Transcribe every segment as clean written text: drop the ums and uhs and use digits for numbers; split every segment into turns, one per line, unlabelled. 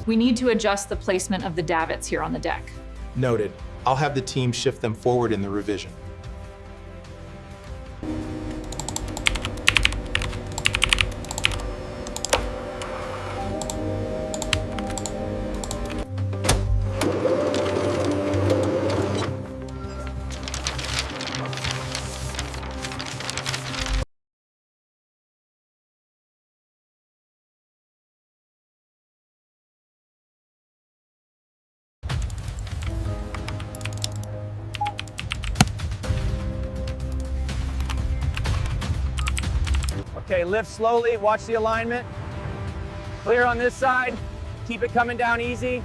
We need to adjust the placement of the davits here on the deck.
Noted. I'll have the team shift them forward in the revision.
Okay, lift slowly, watch the alignment. Clear on this side, keep it coming down easy.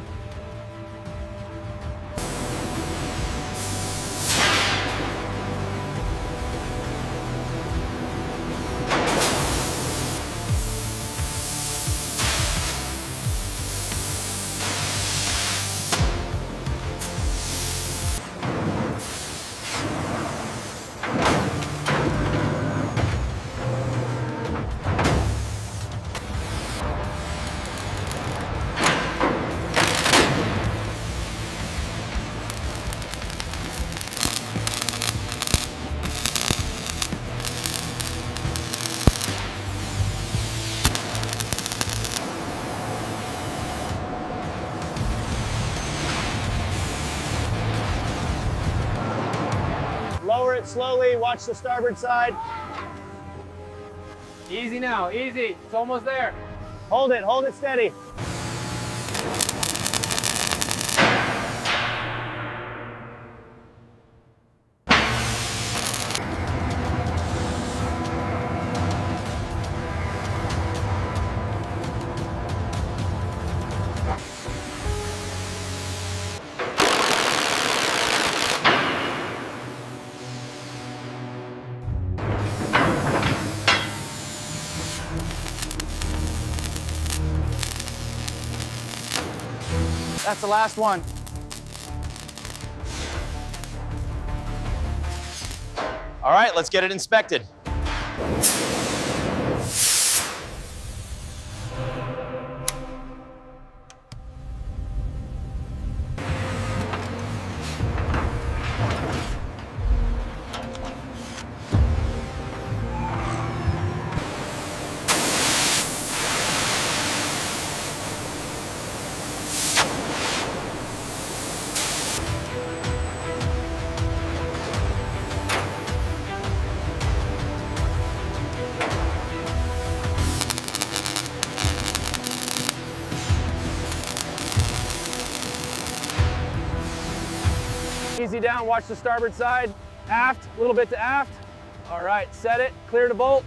Lower it slowly, watch the starboard side. Easy now, easy, it's almost there. Hold it steady. That's the last one. All right, let's get it inspected. Easy down, watch the starboard side. Aft, a little bit to aft. All right, set it, clear to bolt.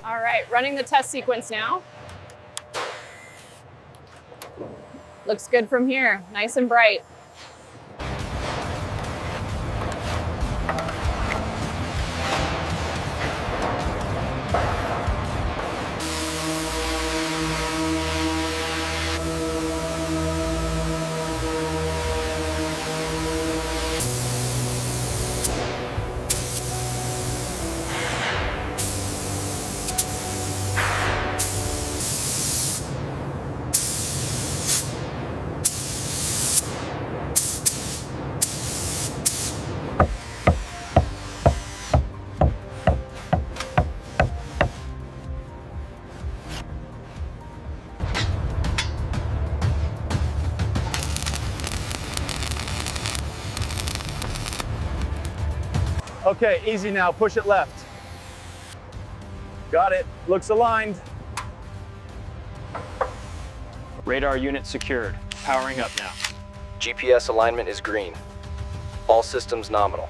All right, running the test sequence now. Looks good from here, nice and bright.
Okay, easy now, push it left. Got it, looks aligned.
Radar unit secured. Powering up now.
GPS alignment is green. All systems nominal.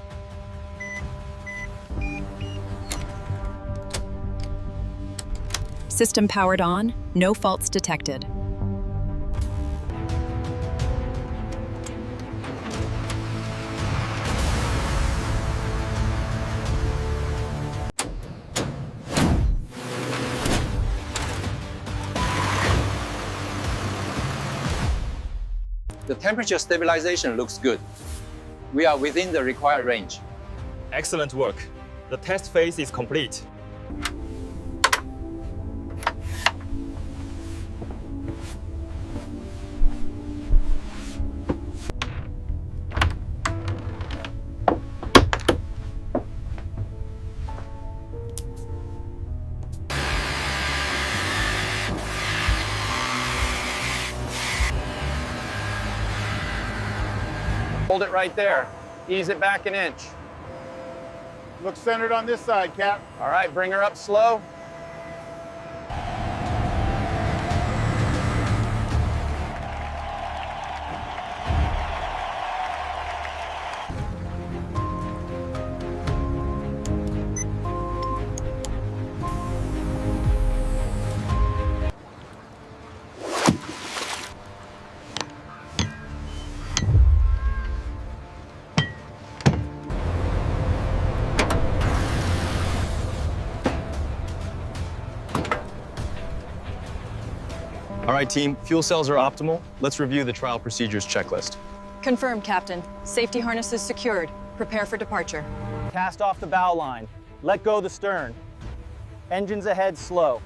System powered on, no faults detected.
The temperature stabilization looks good. We are within the required range.
Excellent work. The test phase is complete.
Hold it right there. Ease it back an inch.
Look centered on this side, Cap.
All right, bring her up slow.
All right, team, fuel cells are optimal. Let's review the trial procedures checklist.
Confirmed, Captain. Safety harnesses secured. Prepare for departure.
Cast off the bow line. Let go the stern. Engines ahead slow.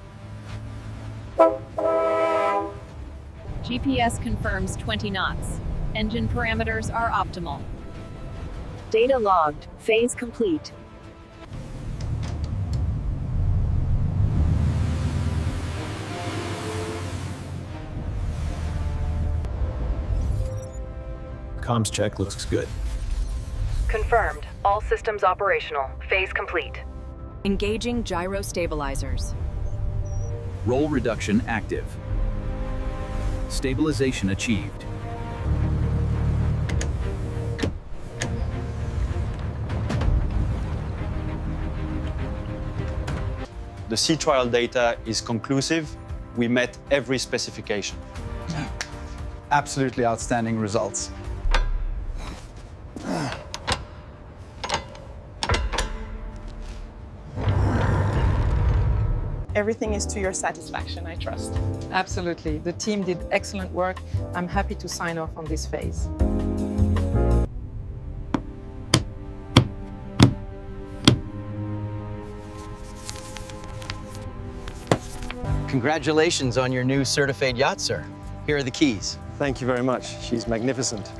GPS confirms 20 knots. Engine parameters are optimal.
Data logged. Phase complete.
Comms check looks good.
Confirmed. All systems operational. Phase complete.
Engaging gyro stabilizers.
Roll reduction active. Stabilization achieved.
The sea trial data is conclusive. We met every specification.
Absolutely outstanding results.
Everything is to your satisfaction, I trust. Absolutely. The team did excellent work. I'm happy to sign off on this phase.
Congratulations on your new certified yacht, sir. Here are the keys.
Thank you very much. She's magnificent.